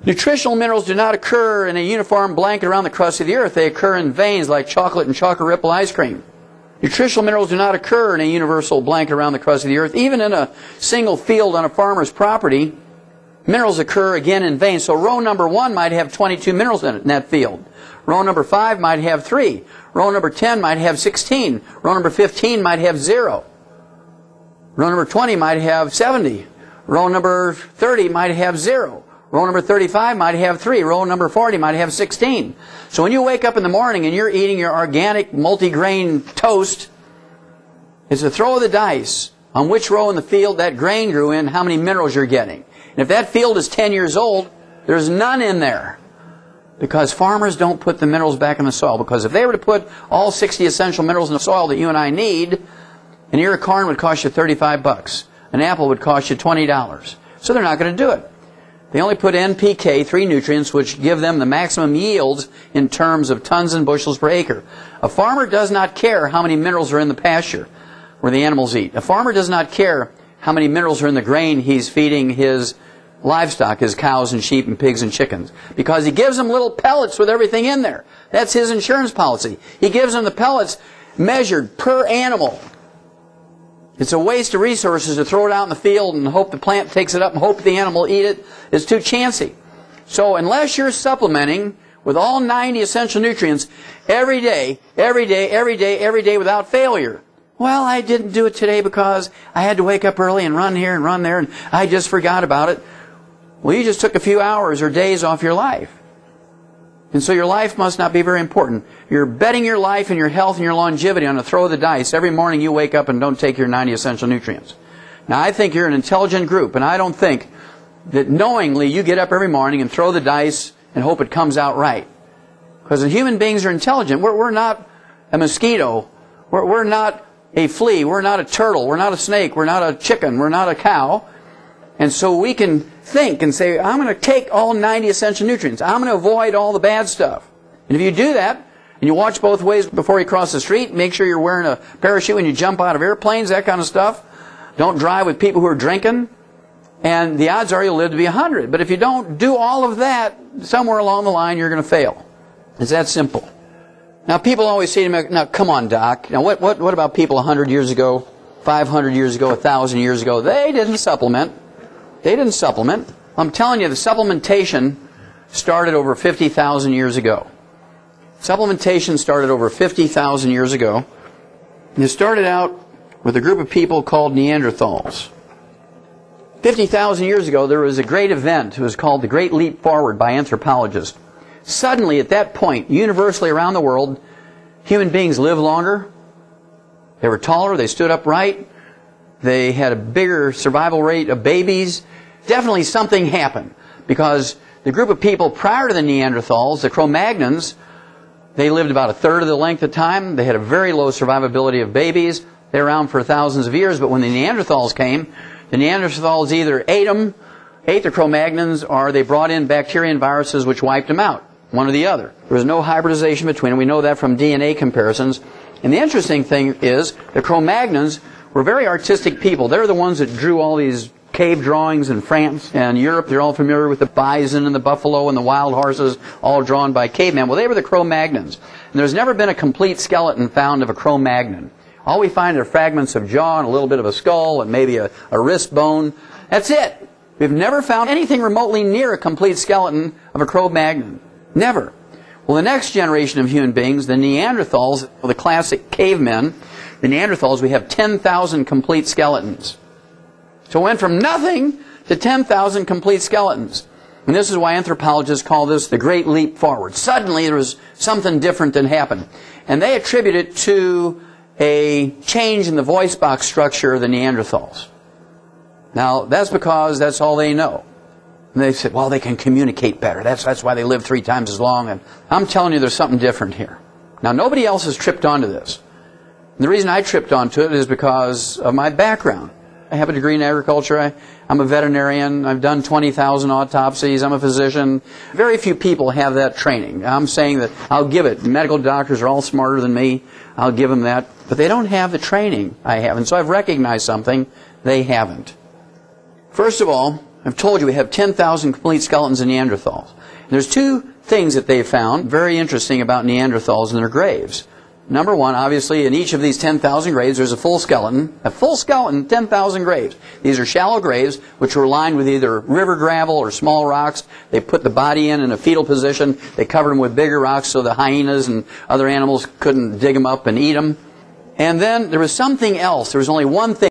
Nutritional minerals do not occur in a uniform blanket around the crust of the earth. They occur in veins like chocolate and chocolate ripple ice cream. Nutritional minerals do not occur in a universal blanket around the crust of the earth. Even in a single field on a farmer's property, minerals occur again in veins. So row number 1 might have 22 minerals in it in that field. Row number 5 might have 3. Row number 10 might have 16. Row number 15 might have 0. Row number 20 might have 70. Row number 30 might have 0. Row number 35 might have 3. Row number 40 might have 16. So when you wake up in the morning and you're eating your organic multi-grain toast, it's a throw of the dice on which row in the field that grain grew in, how many minerals you're getting. And if that field is 10 years old, there's none in there. Because farmers don't put the minerals back in the soil. Because if they were to put all 60 essential minerals in the soil that you and I need, an ear of corn would cost you $35. An apple would cost you $20. So they're not going to do it. They only put NPK, 3 nutrients, which give them the maximum yields in terms of tons and bushels per acre. A farmer does not care how many minerals are in the pasture where the animals eat. A farmer does not care how many minerals are in the grain he's feeding his livestock, his cows and sheep and pigs and chickens. Because he gives them little pellets with everything in there. That's his insurance policy. He gives them the pellets measured per animal. It's a waste of resources to throw it out in the field and hope the plant takes it up and hope the animal will eat it. It's too chancy. So unless you're supplementing with all 90 essential nutrients every day without failure, well, I didn't do it today because I had to wake up early and run here and run there and I just forgot about it. Well, you just took a few hours or days off your life. And so your life must not be very important. You're betting your life and your health and your longevity on a throw of the dice. Every morning you wake up and don't take your 90 essential nutrients. Now, I think you're an intelligent group, and I don't think that knowingly you get up every morning and throw the dice and hope it comes out right. Because human beings are intelligent. We're not a mosquito. We're not a flea. We're not a turtle. We're not a snake. We're not a chicken. We're not a cow. And so we can think and say, I'm going to take all 90 essential nutrients. I'm going to avoid all the bad stuff. And if you do that, and you watch both ways before you cross the street, make sure you're wearing a parachute when you jump out of airplanes, that kind of stuff. Don't drive with people who are drinking. And the odds are you'll live to be 100. But if you don't do all of that, somewhere along the line you're going to fail. It's that simple. Now people always say to me, now come on, Doc. Now what about people 100 years ago, 500 years ago, 1,000 years ago? They didn't supplement. They didn't supplement. I'm telling you, the supplementation started over 50,000 years ago. Supplementation started over 50,000 years ago. And it started out with a group of people called Neanderthals. 50,000 years ago, there was a great event. It was called the Great Leap Forward by anthropologists. Suddenly, at that point, universally around the world, human beings lived longer. They were taller. They stood upright. They had a bigger survival rate of babies. Definitely something happened. Because the group of people prior to the Neanderthals, the Cro-Magnons, they lived about a third of the length of time. They had a very low survivability of babies. They were around for thousands of years. But when the Neanderthals came, the Neanderthals either ate the Cro-Magnons, or they brought in bacteria and viruses which wiped them out. One or the other. There was no hybridization between them. We know that from DNA comparisons. And the interesting thing is, the Cro-Magnons were very artistic people. They're the ones that drew all these cave drawings in France and Europe. They're all familiar with the bison and the buffalo and the wild horses, all drawn by cavemen. Well, they were the Cro-Magnons. And there's never been a complete skeleton found of a Cro-Magnon. All we find are fragments of jaw and a little bit of a skull and maybe a wrist bone. That's it. We've never found anything remotely near a complete skeleton of a Cro-Magnon. Never. Well, the next generation of human beings, the Neanderthals, the classic cavemen, the Neanderthals, we have 10,000 complete skeletons. So it went from nothing to 10,000 complete skeletons. And this is why anthropologists call this the Great Leap Forward. Suddenly there was something different that happened. And they attribute it to a change in the voice box structure of the Neanderthals. Now, that's because that's all they know. And they said, well, they can communicate better. That's why they live 3 times as long. And I'm telling you, there's something different here. Now, nobody else has tripped onto this. And the reason I tripped onto it is because of my background. I have a degree in agriculture. I'm a veterinarian. I've done 20,000 autopsies. I'm a physician. Very few people have that training. I'm saying that I'll give it. Medical doctors are all smarter than me. I'll give them that. But they don't have the training I have. And so I've recognized something they haven't. First of all, I've told you we have 10,000 complete skeletons in Neanderthals. And there's two things that they found very interesting about Neanderthals and their graves. Number one, obviously, in each of these 10,000 graves, there's a full skeleton. A full skeleton, 10,000 graves. These are shallow graves, which were lined with either river gravel or small rocks. They put the body in a fetal position. They covered them with bigger rocks so the hyenas and other animals couldn't dig them up and eat them. And then there was something else. There was only one thing.